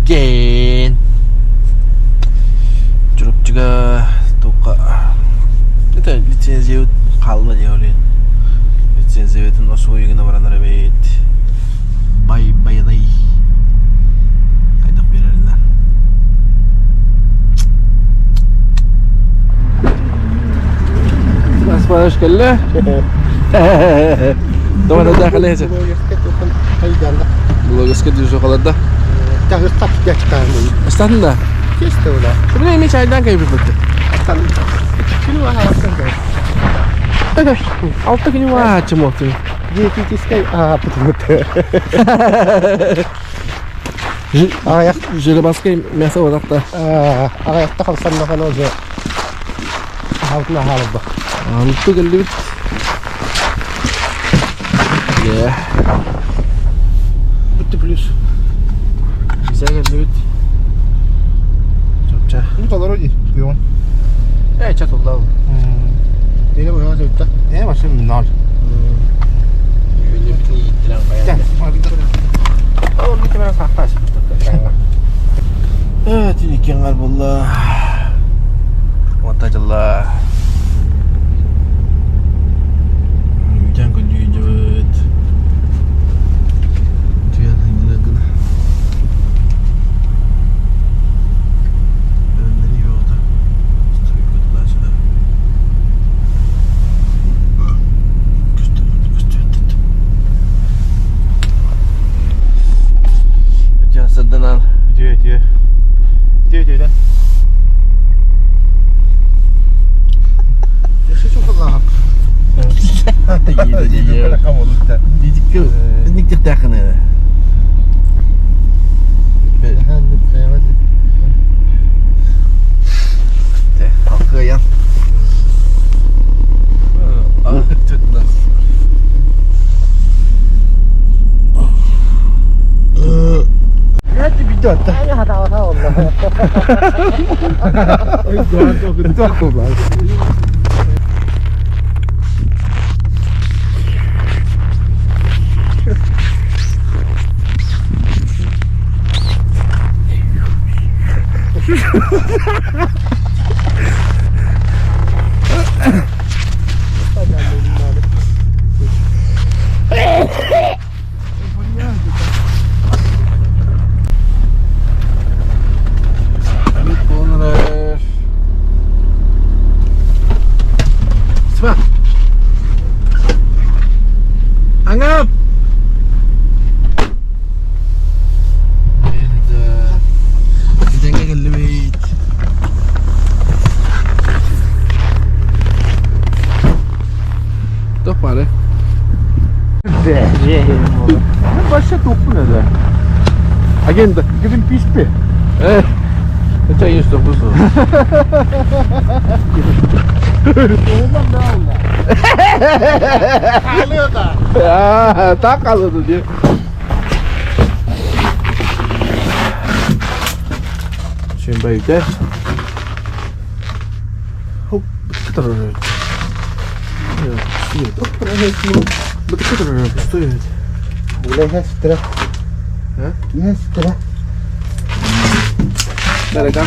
Jen. Curup juga toka. Itu lisensi kalma diye oraya. Lisensi etin nasıl uygun varanlara beit. Bay day. Kaydak bererinden. Asma hoş geldin. Tamam hadi dakhil aja. Belum gasket di sekolahda. Jangan tak jalan. Estanda. Keste ulah. Sebenarnya ini çaydan kaybettim. Kini wah alasan kan. Altta gini macam waktu. Jadi kiste betul-betul. Ayak Жире баскай мясо одақта. ayak kalsan makan aja. Haltına halda. Antu geldi bit. Ya. Bitti plus. Bisa geldi bit. Çokça. Bu kadar öyle diyorsun. Çatıldı abi. Dene bu hadi bitti. Ne başım nar. Öyle bitini yittiler bayağı. Gel. Oğlum bir kere sahtaş. Evet ini kengal bolla. Watajallah. Hujan kejut. Dia hanya lagi. Dari yolda. Stoy kutlaşdı. Gösterdi. Jasaddan al. Diyor. Diyor lan. Yaşı çok Allah'ım. İyi de Rakam olur da. Didik ki. Nik takın ya. Halka yan. Tutma. Hadi bir dört. Hadi hata Allah. Doğan Allah. Anggap. Kita lebih. Tuh pare. Başka topu ne de? Agenda. Gidin pis bir. Kaça 109 o. Oğlan ne Allah? Kalıyor da. Ya, tak kaldı diyor. Şimdi bayıkta. Hop, betul terus. Ya, iya. Betul terus, betul. Boleh setelah. Hah? Ya setelah. Dari kan?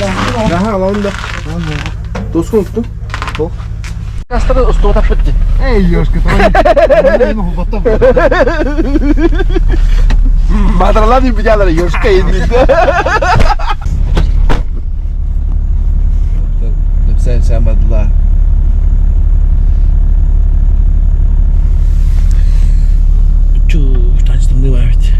Nah, lawan dah. Terus unuttum. Tuh. Kastada usta tapetti. Ey yoş kita. Ne mi hubatta? Madralar di bijalar yosh kayak gitu. Sen madralar. Cuh, tanıştım değil mi? Evet.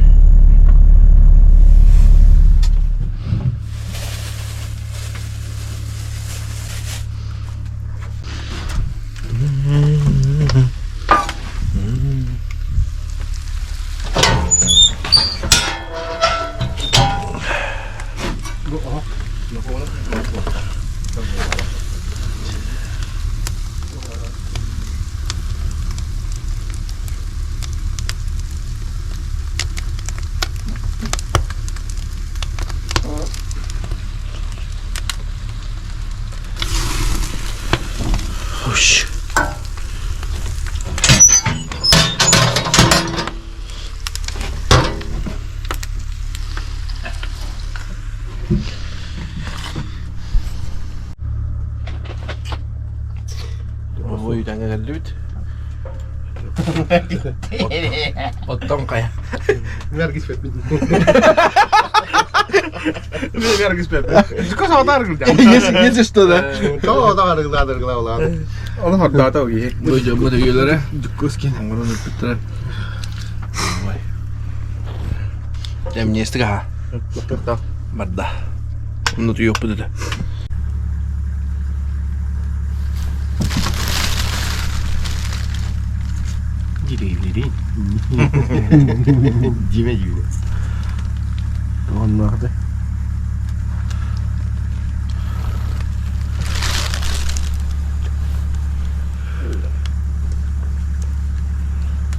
Hoş. Oh, jangan gelut. Potong kayak. Merkis pet. Merkis pet. Kau sama tar kerja. Yes, işte de. Kau tak ada kerja lah. Onu hadda ta ogi. Bu jamu da gölere. Dukkus kin. Onu da bitter. Vay. Dem nieste ha. Betul. Madda. Onu da yok bu da. Giri. Jime. Onlar da.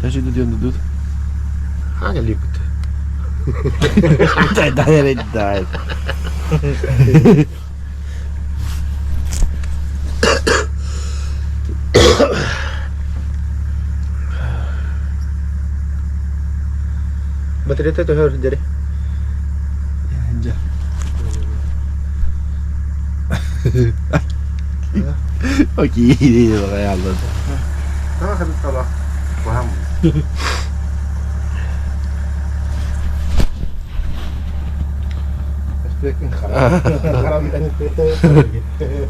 Taşı da diyorsun dur. Hanya liput. Dai. Baterai itu harus jadi. Anca. O giydi oraya aldı. Tamam hadi tamam. Paham. Haram dan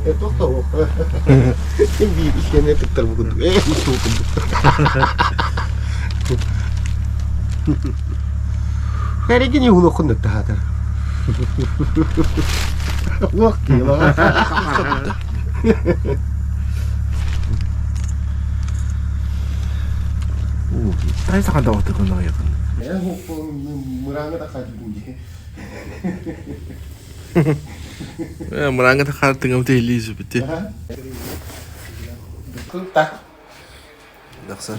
itu tahu. Ini isinya pintar bukan. Itu. Hari ini ulo kon da hada. Waktu lah. Tayo sa kadaw ito kung nangyayari. Ya, murang tak kaji bunyi. Maranga ta kar tingam te Elizabeth. Betul tak? Daksa.